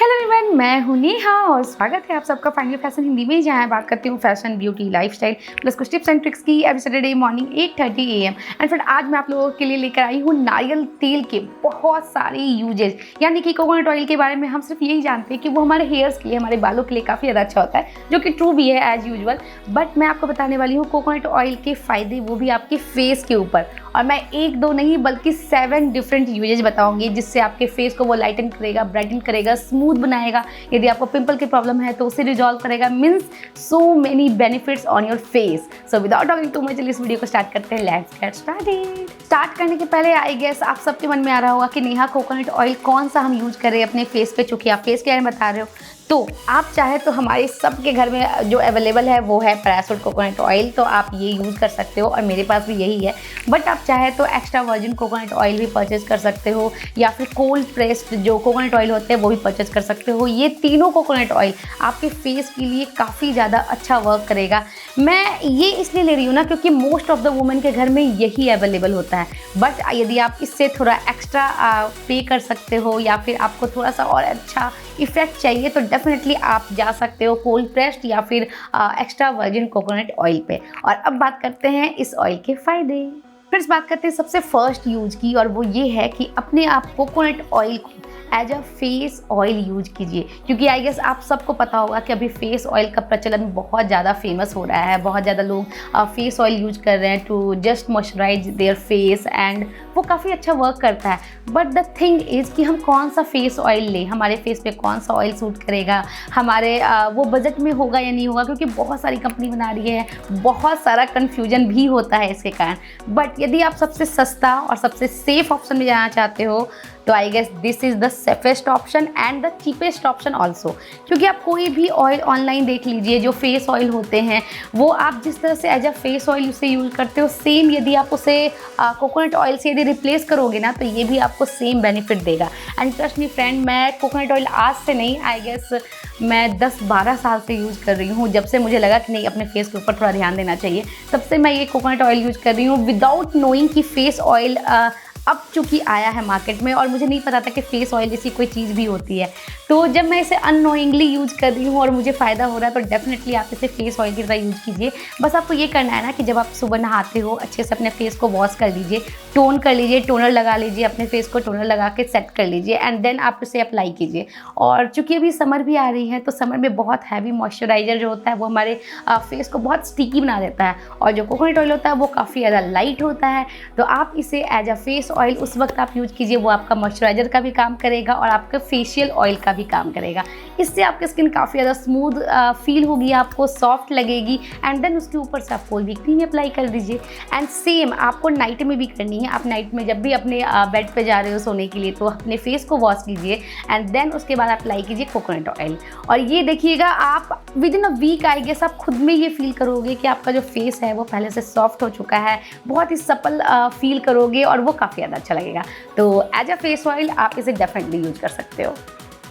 Hello everyone, मैं हूं नेहा और स्वागत है आप सबका फाइनल फैशन हिंदी में, जहां बात करती हूँ फैशन, ब्यूटी, लाइफस्टाइल प्लस कुछ टिप्स एंड ट्रिक्स की। Every Saturday morning 8:30 AM। And फिर आज मैं आप लोगों के लिए लेकर आई हूँ नारियल तेल के बहुत सारे यूजेज। यानी कि कोकोनट ऑयल के बारे में हम सिर्फ यही जानते हैं कि वो हमारे हेयर्स के लिए, हमारे बालों के लिए काफ़ी ज़्यादा अच्छा होता है, जो कि ट्रू भी है एज यूजुअल। बट मैं आपको बताने वाली हूँ कोकोनट ऑयल के फ़ायदे, वो भी आपके फेस के ऊपर। और मैं एक दो नहीं बल्कि 7 डिफरेंट यूजेज बताऊंगी, जिससे आपके फेस को वो लाइटन करेगा, ब्राइटन करेगा, स्मूथ बनाएगा। यदि आपको पिंपल की प्रॉब्लम है तो उसे रिजॉल्व करेगा। Means so many benefits on your face. So without talking too much, चलिए इस वीडियो को स्टार्ट करते हैं। Let's get started. स्टार्ट करने के पहले आई गेस आप सबके मन में आ रहा होगा कि नेहा कोकोनट ऑयल कौन सा हम यूज करें अपने फेस पे, चूंकि आप फेस के बारे में बता रहे हो। तो आप चाहे तो हमारे सबके घर में जो अवेलेबल है वो है पैराशूट कोकोनट ऑयल, तो आप ये यूज़ कर सकते हो और मेरे पास भी यही है। बट आप चाहे तो एक्स्ट्रा वर्जिन कोकोनट ऑयल भी परचेज कर सकते हो, या फिर कोल्ड प्रेस्ड जो कोकोनट ऑयल होते हैं वो भी परचेज कर सकते हो। ये तीनों कोकोनट ऑयल आपके फेस के लिए काफ़ी ज़्यादा अच्छा वर्क करेगा। मैं ये इसलिए ले रही हूँ ना क्योंकि मोस्ट ऑफ द वुमेन के घर में यही अवेलेबल होता है। बट यदि आप इससे थोड़ा एक्स्ट्रा पे कर सकते हो, या फिर आपको थोड़ा सा और अच्छा इफेक्ट चाहिए, तो डेफिनेटली आप जा सकते हो कोल्ड प्रेस्ड या फिर एक्स्ट्रा वर्जिन कोकोनट ऑयल पे। और अब बात करते हैं इस ऑयल के फ़ायदे। फिर बात करते हैं सबसे फर्स्ट यूज की, और वो ये है कि अपने आप कोकोनट ऑयल को as a face oil use कीजिए। क्योंकि आई गेस आप सबको पता होगा कि अभी फेस ऑयल का प्रचलन बहुत ज़्यादा फेमस हो रहा है। बहुत ज़्यादा लोग फेस ऑयल यूज कर रहे हैं to just moisturise their face, and वो काफ़ी अच्छा वर्क करता है। बट द थिंग इज़ कि हम कौन सा फेस ऑयल लें, हमारे फेस पे कौन सा ऑयल सूट करेगा, हमारे वो बजट में होगा या नहीं होगा। क्योंकि बहुत सारी कंपनी बना रही है, बहुत सारा कन्फ्यूजन भी होता है इसके कारण। बट यदि आप सबसे सस्ता और सबसे सेफ ऑप्शन में जाना चाहते हो, तो I guess this is the safest option and the cheapest option also. क्योंकि आप कोई भी ऑयल ऑनलाइन देख लीजिए, जो फेस ऑयल होते हैं वो आप जिस तरह से एज अ फेस ऑयल उसे यूज़ करते हो, सेम यदि आप उसे कोकोनट ऑयल से यदि रिप्लेस करोगे ना, तो ये भी आपको सेम बेनिफिट देगा। एंड ट्रस्ट मी फ्रेंड, मैं कोकोनट ऑयल आज से नहीं, आई गेस मैं 10-12 साल से यूज़ कर रही हूँ। जब से मुझे लगा कि नहीं, अपने फेस के ऊपर थोड़ा ध्यान देना चाहिए, तब से मैं ये कोकोनट ऑयल यूज़ कर रही हूँ, विदाउट नोइंग कि फेस ऑयल अब चूँकि आया है मार्केट में। और मुझे नहीं पता था कि फेस ऑयल जैसी कोई चीज़ भी होती है। तो जब मैं इसे अननोइंगली यूज़ कर रही हूँ और मुझे फ़ायदा हो रहा है, तो डेफिनेटली आप इसे फेस ऑयल की तरह यूज़ कीजिए। बस आपको ये करना है ना कि जब आप सुबह नहाते हो, अच्छे से अपने फेस को वॉश कर लीजिए, टोन कर लीजिए, टोनर लगा लीजिए, अपने फेस को टोनर लगा के सेट कर लीजिए, एंड देन आप इसे अप्लाई कीजिए। और चूँकि अभी समर भी आ रही है, तो समर में बहुत हैवी मॉइस्चराइज़र जो होता है वो हमारे फेस को बहुत स्टिकी बना देता है, और जो कोकोनट ऑयल होता है वो काफ़ी ज़्यादा लाइट होता है। तो आप इसे एज अ फेस ऑयल उस वक्त आप यूज कीजिए, वो आपका मॉइस्चराइजर का भी काम करेगा और आपका फेशियल ऑयल का भी काम करेगा। इससे आपकी स्किन काफ़ी ज़्यादा स्मूथ फील होगी, आपको सॉफ्ट लगेगी। एंड देन उसके ऊपर से आप कोई भी क्रीम अप्लाई कर दीजिए। एंड सेम आपको नाइट में भी करनी है। आप नाइट में जब भी अपने बेड पे जा रहे हो सोने के लिए, तो अपने फेस को वॉश कीजिए, एंड देन उसके बाद अप्लाई कीजिए कोकोनट ऑयल। और ये देखिएगा, आप within a week I guess आप खुद में ये फील करोगे कि आपका जो फेस है वो पहले से सॉफ्ट हो चुका है, बहुत ही सपल फील करोगे, और वो काफ़ी ज़्यादा अच्छा लगेगा। तो एज अ फेस ऑयल आप इसे डेफिनेटली यूज कर सकते हो।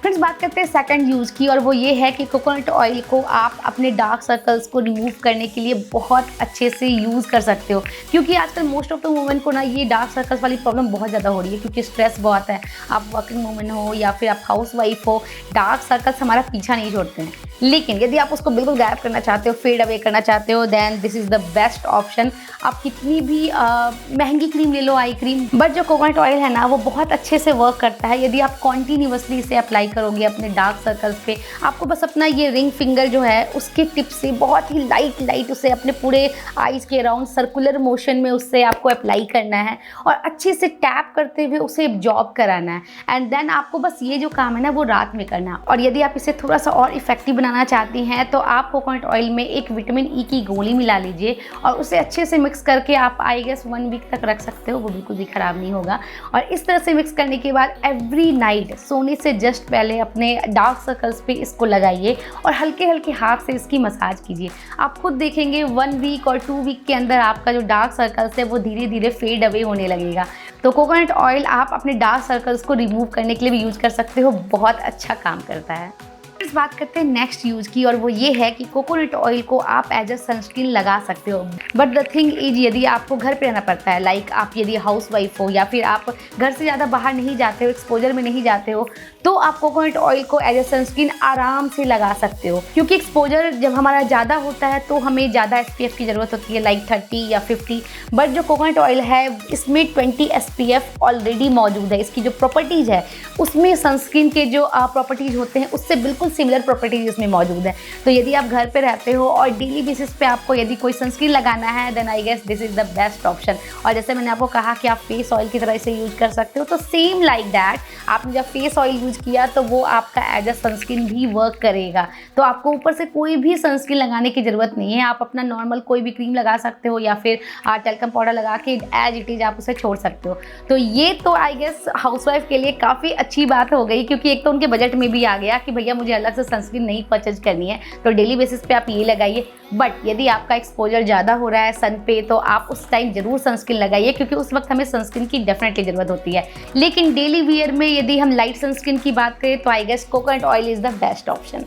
फ्रेंड्स, बात करते हैं सेकंड यूज़ की, और वो ये है कि कोकोनट ऑयल को आप अपने डार्क सर्कल्स को रिमूव करने के लिए बहुत अच्छे से यूज़ कर सकते हो। क्योंकि आजकल मोस्ट ऑफ द वुमेन को ना ये डार्क सर्कल्स वाली प्रॉब्लम बहुत ज़्यादा हो रही है, क्योंकि स्ट्रेस बहुत है। आप वर्किंग वुमेन हो या फिर आप हाउस वाइफ हो, डार्क सर्कल्स हमारा पीछा नहीं छोड़ते हैं। लेकिन यदि आप उसको बिल्कुल गायब करना चाहते हो, फेड अवे करना चाहते हो, then this is the best option. आप कितनी भी महंगी क्रीम ले लो, आई क्रीम, बट जो कोकोनट ऑयल है ना वो बहुत अच्छे से वर्क करता है। यदि आप कॉन्टीन्यूसली इसे अप्लाई करोगे अपने डार्क सर्कल्स पे, आपको बस अपना ये रिंग फिंगर जो है उसके टिप से बहुत ही लाइट उसे अपने पूरे आईज के अराउंड सर्कुलर मोशन में उससे आपको अप्लाई करना है, और अच्छे से टैप करते हुए उसे एब्जॉर्ब कराना है। एंड देन आपको बस ये जो काम है ना वो रात में करना है। और यदि आप इसे थोड़ा सा और इफेक्टिव बनाना चाहती हैं, तो आप कोकोनट ऑयल में एक विटामिन ई की गोली मिला लीजिए, और उसे अच्छे से मिक्स करके आप आई गेस 1 वीक तक रख सकते हो, वो बिल्कुल भी ख़राब नहीं होगा। और इस तरह से मिक्स करने के बाद एवरी नाइट सोने से जस्ट पहले अपने डार्क सर्कल्स पे इसको लगाइए, और हल्के हल्के हाथ से इसकी मसाज कीजिए। आप खुद देखेंगे 1 वीक और 2 वीक के अंदर आपका जो डार्क सर्कल्स है वो धीरे धीरे फेड अवे होने लगेगा। तो कोकोनट ऑयल आप अपने डार्क सर्कल्स को रिमूव करने के लिए भी यूज कर सकते हो, बहुत अच्छा काम करता है। इस बात करते हैं नेक्स्ट यूज की, और वो ये है कि कोकोनट ऑयल को आप एज अ सनस्क्रीन लगा सकते हो। बट द थिंग इज, यदि आपको घर पे रहना पड़ता है, लाइक आप यदि हाउस वाइफ हो या फिर आप घर से ज़्यादा बाहर नहीं जाते हो, एक्सपोजर में नहीं जाते हो, तो आप कोकोनट ऑयल को एज अ सनस्क्रीन आराम से लगा सकते हो। क्योंकि एक्सपोजर जब हमारा ज़्यादा होता है तो हमें ज़्यादा SPF की ज़रूरत होती है, लाइक 30 या 50। बट जो कोकोनट ऑयल है इसमें 20 SPF ऑलरेडी मौजूद है। इसकी जो प्रॉपर्टीज़ है उसमें सनस्क्रीन के जो प्रॉपर्टीज़ होते हैं उससे बिल्कुल सिमिलर प्रॉपर्टीज इसमें मौजूद है। तो यदि आप घर पे रहते हो और डेली बेसिस पे आपको यदि कोई सनस्क्रीन लगाना है, then I guess this is the best option. और जैसे मैंने आपको कहा कि आप फेस ऑयल की तरह इसे यूज कर सकते हो, तो सेम लाइक दैट आपने जब फेस ऑयल यूज किया तो वो आपका एज अ सनस्क्रीन भी वर्क करेगा। तो आपको ऊपर से कोई भी सनस्क्रीन लगाने की ज़रूरत नहीं है। आप अपना नॉर्मल कोई भी क्रीम लगा सकते हो या फिर टेल्कम पाउडर लगा के एज इट इज़ आप उसे छोड़ सकते हो। तो ये तो आई गेस हाउसवाइफ के लिए काफ़ी अच्छी बात हो गई, क्योंकि एक तो उनके बजट में भी आ गया कि भैया मुझे अलग से सनस्क्रीन नहीं परचेज करनी है, तो डेली बेसिस पे आप ये लगाइए। बट यदि आपका एक्सपोजर ज़्यादा हो रहा है सन पे, तो आप उस टाइम ज़रूर सनस्क्रीन लगाइए, क्योंकि उस वक्त हमें सनस्क्रीन की डेफिनेटली ज़रूरत होती है। लेकिन डेली वियर में यदि हम लाइट सनस्क्रीन की बात करें तो I guess coconut oil is the best option.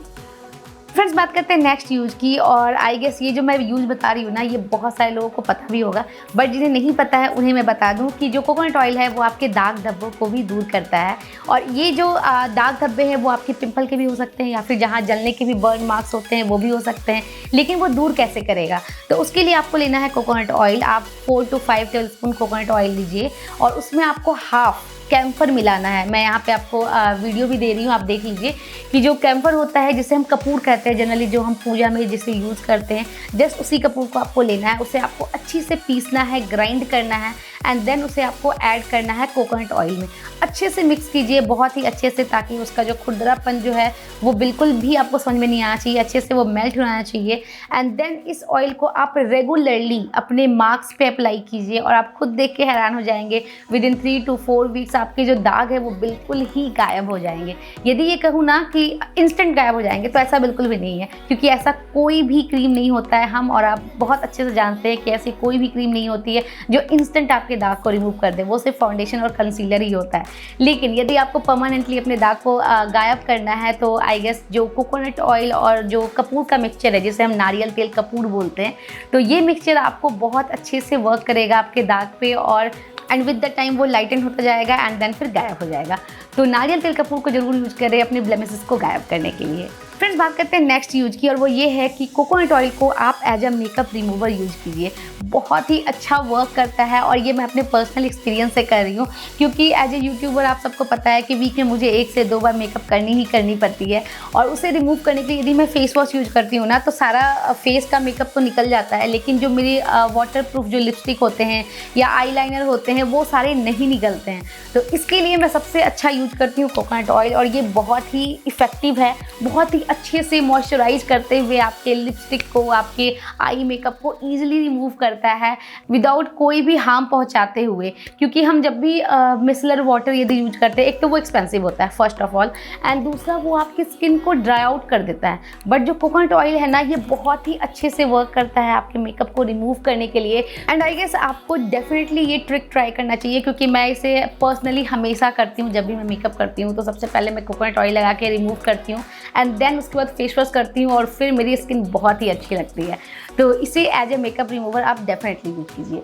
Friends, बात करते हैं नेक्स्ट यूज़ की, और आई गेस ये जो मैं यूज़ बता रही हूँ ना, ये बहुत सारे लोगों को पता भी होगा, बट जिन्हें नहीं पता है उन्हें मैं बता दूँ कि जो कोकोनट ऑयल है वो आपके दाग धब्बों को भी दूर करता है। और ये जो दाग धब्बे हैं वो आपके पिंपल के भी हो सकते हैं, या फिर जहाँ जलने के भी बर्न मार्क्स होते हैं वो भी हो सकते हैं। लेकिन वो दूर कैसे करेगा? तो उसके लिए आपको लेना है कोकोनट ऑयल। आप 4 to 5 टेबलस्पून कोकोनट ऑयल लीजिए और उसमें आपको हाफ कैम्फर मिलाना है। मैं यहाँ पे आपको वीडियो भी दे रही हूँ, आप देख लीजिए कि जो कैम्फर होता है, जिसे हम कपूर कहते हैं जनरली, जो हम पूजा में जिसे यूज़ करते हैं, जस्ट उसी कपूर को आपको लेना है। उसे आपको अच्छी से पीसना है, ग्राइंड करना है, एंड देन उसे आपको ऐड करना है कोकोनट ऑयल में। अच्छे से मिक्स कीजिए, बहुत ही अच्छे से, ताकि उसका जो खुरदरापन जो है वो बिल्कुल भी आपको समझ में नहीं आना चाहिए, अच्छे से वो मेल्ट होना चाहिए। एंड देन इस ऑयल को आप रेगुलरली अपने मार्क्स पे अप्लाई कीजिए, और आप खुद देख के हैरान हो जाएंगे, विद इन 3 to 4 वीक्स आपके जो दाग है वो बिल्कुल ही गायब हो जाएंगे। यदि ये कहूँ ना कि इंस्टेंट गायब हो जाएंगे, तो ऐसा बिल्कुल भी नहीं है, क्योंकि ऐसा कोई भी क्रीम नहीं होता है। हम और आप बहुत अच्छे से जानते हैं कि ऐसी कोई भी क्रीम नहीं होती है जो इंस्टेंट आपके दाग को रिमूव कर दे। वो सिर्फ फाउंडेशन और कंसीलर ही होता है। लेकिन यदि आपको परमानेंटली अपने दाग को गायब करना है, तो आई गेस जो कोकोनट ऑयल और जो कपूर का मिक्सचर है, जिसे हम नारियल तेल कपूर बोलते हैं, तो ये मिक्सचर आपको बहुत अच्छे से वर्क करेगा आपके दाग पे, और एंड विद द टाइम वो लाइटन होता जाएगा एंड देन फिर गायब हो जाएगा। तो नारियल तेल कपूर को जरूर यूज करें अपने ब्लेमिसेस को गायब करने के लिए। फ्रेंड्स, बात करते हैं नेक्स्ट यूज की, और वो ये है कि कोकोनट ऑयल को आप as a makeup remover use कीजिए। बहुत ही अच्छा वर्क करता है, और ये मैं अपने पर्सनल एक्सपीरियंस से कर रही हूँ, क्योंकि एज ए यूट्यूबर आप सबको पता है कि वीक में मुझे 1 से 2 बार मेकअप करनी पड़ती है। और उसे रिमूव करने के लिए यदि मैं फेस वॉश यूज करती हूँ ना, तो सारा फेस का मेकअप तो निकल जाता है, लेकिन जो मेरे वाटर प्रूफ जो लिपस्टिक होते हैं या आई लाइनर होते हैं वो सारे नहीं निकलते हैं। तो इसके लिए मैं सबसे अच्छा यूज करती हूँ कोकोनट ऑयल, और ये बहुत ही इफ़ेक्टिव है। बहुत ही अच्छे से मॉइस्चराइज करते हुए आपके लिपस्टिक को, आपके आई मेकअप को ईजिली रिमूव करता है विदाउट कोई भी हार्म पहुंचाते हुए। क्योंकि हम जब भी मिसलर वाटर यदि यूज करते हैं, एक तो वो एक्सपेंसिव होता है फर्स्ट ऑफ ऑल, एंड दूसरा वो आपकी स्किन को ड्राई आउट कर देता है। बट जो कोकोनट ऑयल है ना, ये बहुत ही अच्छे से वर्क करता है आपके मेकअप को रिमूव करने के लिए। एंड आई गेस आपको डेफिनेटली ये ट्रिक ट्राई करना चाहिए, क्योंकि मैं इसे पर्सनली हमेशा करती हूँ। जब भी मैं मेकअप करती हूँ तो सबसे पहले मैं कोकोनट ऑयल लगा के रिमूव करती हूँ, एंड देन उसके बाद फेस वॉश करती हूँ, और फिर मेरी स्किन बहुत ही अच्छी लगती है। तो इसे एज ए मेकअप रिमूवर आप डेफिनेटली यूज कीजिए।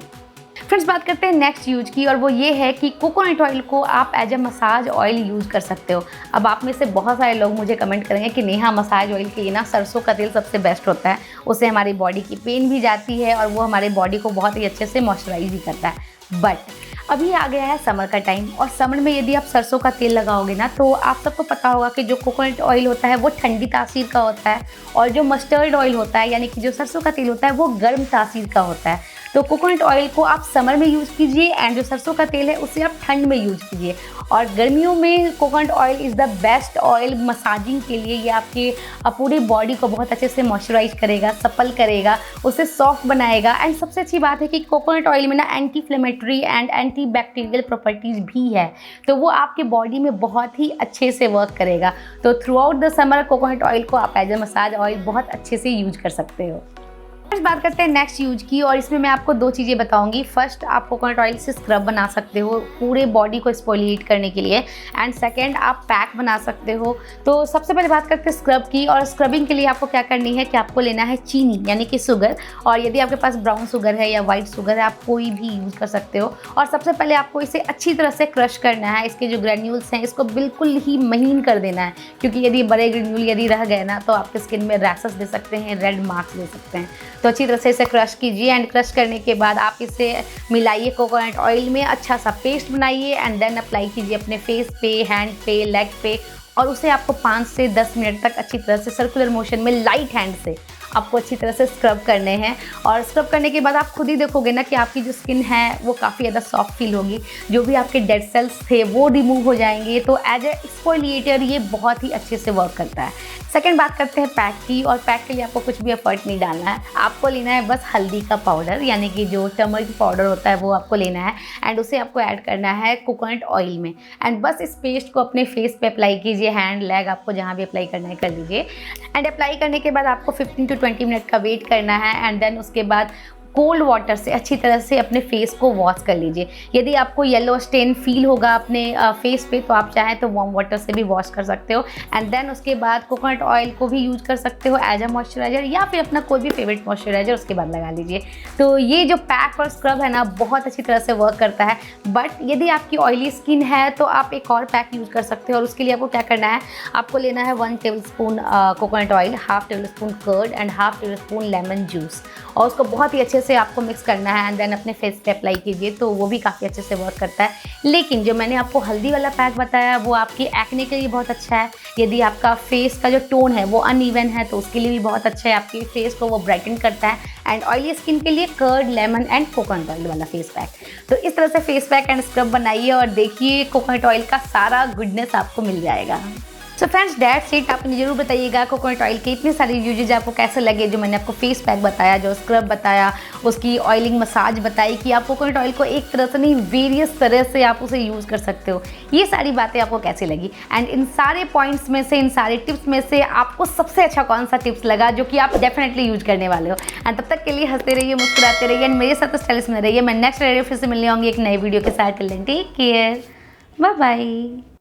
फ्रेंड्स, बात करते हैं नेक्स्ट यूज की, और वो ये है कि कोकोनट ऑयल को आप as a massage oil use कर सकते हो। अब आप में से बहुत सारे लोग मुझे कमेंट करेंगे कि नेहा, मसाज ऑयल के लिए ना सरसों का तेल सबसे बेस्ट होता है, उससे हमारी बॉडी की पेन भी जाती है और वो हमारे बॉडी को बहुत ही अच्छे से मॉइस्चराइज भी करता है। बट अभी आ गया है समर का टाइम, और समर में यदि आप सरसों का तेल लगाओगे ना, तो आप सबको पता होगा कि जो कोकोनट ऑयल होता है वो ठंडी तासीर का होता है, और जो मस्टर्ड ऑयल होता है यानी कि जो सरसों का तेल होता है वो गर्म तासीर का होता है। तो कोकोनट ऑयल को आप समर में यूज़ कीजिए, एंड जो सरसों का तेल है उसे आप ठंड में यूज़ कीजिए। और गर्मियों में coconut oil is the best oil massaging के लिए। ये आपके पूरी बॉडी को बहुत अच्छे से मॉइस्चराइज करेगा, सपल करेगा, उसे सॉफ्ट बनाएगा। एंड सबसे अच्छी बात है कि कोकोनट ऑयल में ना anti inflammatory and anti bacterial properties भी है, तो वो आपके बॉडी में बहुत ही अच्छे से वर्क करेगा। तो through out the summer coconut oil को आप एज ए मसाज ऑयल बहुत अच्छे से यूज कर सकते हो। फर्स्ट बात करते हैं नेक्स्ट यूज की, और इसमें मैं आपको 2 चीज़ें बताऊंगी। फर्स्ट, आप कोकोनट ऑयल से स्क्रब बना सकते हो पूरे बॉडी को एक्सफोलिएट करने के लिए, एंड सेकंड आप पैक बना सकते हो। तो सबसे पहले बात करते हैं स्क्रब की, और स्क्रबिंग के लिए आपको क्या करनी है कि आपको लेना है चीनी यानी कि शुगर, और यदि आपके पास ब्राउन शुगर है या वाइट शुगर है आप कोई भी यूज़ कर सकते हो। और सबसे पहले आपको इसे अच्छी तरह से क्रश करना है, इसके जो ग्रेन्यूल्स हैं इसको बिल्कुल ही महीन कर देना है, क्योंकि यदि बड़े ग्रेन्यूल यदि रह गए ना तो आपके स्किन में रैशेस दे सकते हैं, रेड मार्क्स दे सकते हैं। तो अच्छी तरह से इसे क्रश कीजिए, एंड क्रश करने के बाद आप इसे मिलाइए कोकोनट ऑयल में, अच्छा सा पेस्ट बनाइए, एंड देन अप्लाई कीजिए अपने फेस पे, हैंड पे, लेग पे, और उसे आपको 5 से 10 मिनट तक अच्छी तरह से सर्कुलर मोशन में लाइट हैंड से आपको अच्छी तरह से स्क्रब करने हैं। और स्क्रब करने के बाद आप खुद ही देखोगे ना कि आपकी जो स्किन है वो काफ़ी ज़्यादा सॉफ्ट फील होगी, जो भी आपके डेड सेल्स थे वो रिमूव हो जाएंगे। तो एज ए एक्सफोलिएटर ये बहुत ही अच्छे से वर्क करता है। सेकंड बात करते हैं पैक की, और पैक के लिए आपको कुछ भी एफर्ट नहीं डालना है, आपको लेना है बस हल्दी का पाउडर यानी कि जो टर्मरिक पाउडर होता है वो आपको लेना है, एंड उसे आपको ऐड करना है कोकोनट ऑयल में, एंड बस इस पेस्ट को अपने फेस पे अप्लाई कीजिए, हैंड, लेग, आपको जहाँ भी अप्लाई करना है कर लीजिए। एंड अप्लाई करने के बाद आपको 15 to 20 मिनट का वेट करना है, एंड देन उसके बाद कोल्ड वाटर से अच्छी तरह से अपने फेस को वॉश कर लीजिए। यदि आपको येलो स्टेन फील होगा अपने फेस पे तो आप चाहें तो वार्म वाटर से भी वॉश कर सकते हो, एंड देन उसके बाद कोकोनट ऑयल को भी यूज कर सकते हो एज अ मॉइस्चराइजर, या फिर अपना कोई भी फेवरेट मॉइस्चराइजर उसके बाद लगा लीजिए। तो ये जो पैक और स्क्रब है ना बहुत अच्छी तरह से वर्क करता है। बट यदि आपकी ऑयली स्किन है तो आप एक और पैक यूज कर सकते हो, और उसके लिए आपको क्या करना है, आपको लेना है 1 tablespoon coconut oil, 1/2 tablespoon curd, and 1/2 tablespoon lemon juice, और उसको बहुत ही अच्छे से आपको मिक्स करना है, एंड देन अपने फेस पे अप्लाई कीजिए। तो वो भी काफ़ी अच्छे से वर्क करता है। लेकिन जो मैंने आपको हल्दी वाला पैक बताया वो आपकी एक्ने के लिए बहुत अच्छा है। यदि आपका फेस का जो टोन है वो अनइवन है तो उसके लिए भी बहुत अच्छा है, आपके फेस को वो ब्राइटन करता है। एंड ऑयली स्किन के लिए curd, lemon and coconut oil वाला फेस पैक। तो इस तरह से फेस पैक एंड स्क्रब बनाइए और देखिए कोकोनट ऑयल का सारा गुडनेस आपको मिल जाएगा। So friends that's it. आप मुझे जरूर बताइएगा कोकोनट ऑयल के इतने सारे यूजेज आपको कैसे लगे, जो मैंने आपको फेस पैक बताया, जो स्क्रब बताया, उसकी ऑयलिंग मसाज बताई कि आप कोकोनट ऑयल को एक तरह से नहीं वेरियस तरह से आप उसे यूज़ कर सकते हो। ये सारी बातें आपको कैसी लगी, एंड इन सारे पॉइंट्स में से, इन सारे टिप्स में से आपको सबसे अच्छा कौन सा टिप्स लगा जो कि आप डेफिनेटली यूज करने वाले हो। एंड तब तक के लिए हंसते रहिए, मुस्कुराते रहिए, एंड मेरे साथ स्टाइलिश में रहिए। मैं नेक्स्ट वीडियो फिर से मिलने आऊँगी एक नई वीडियो के साथ। Take care, bye bye.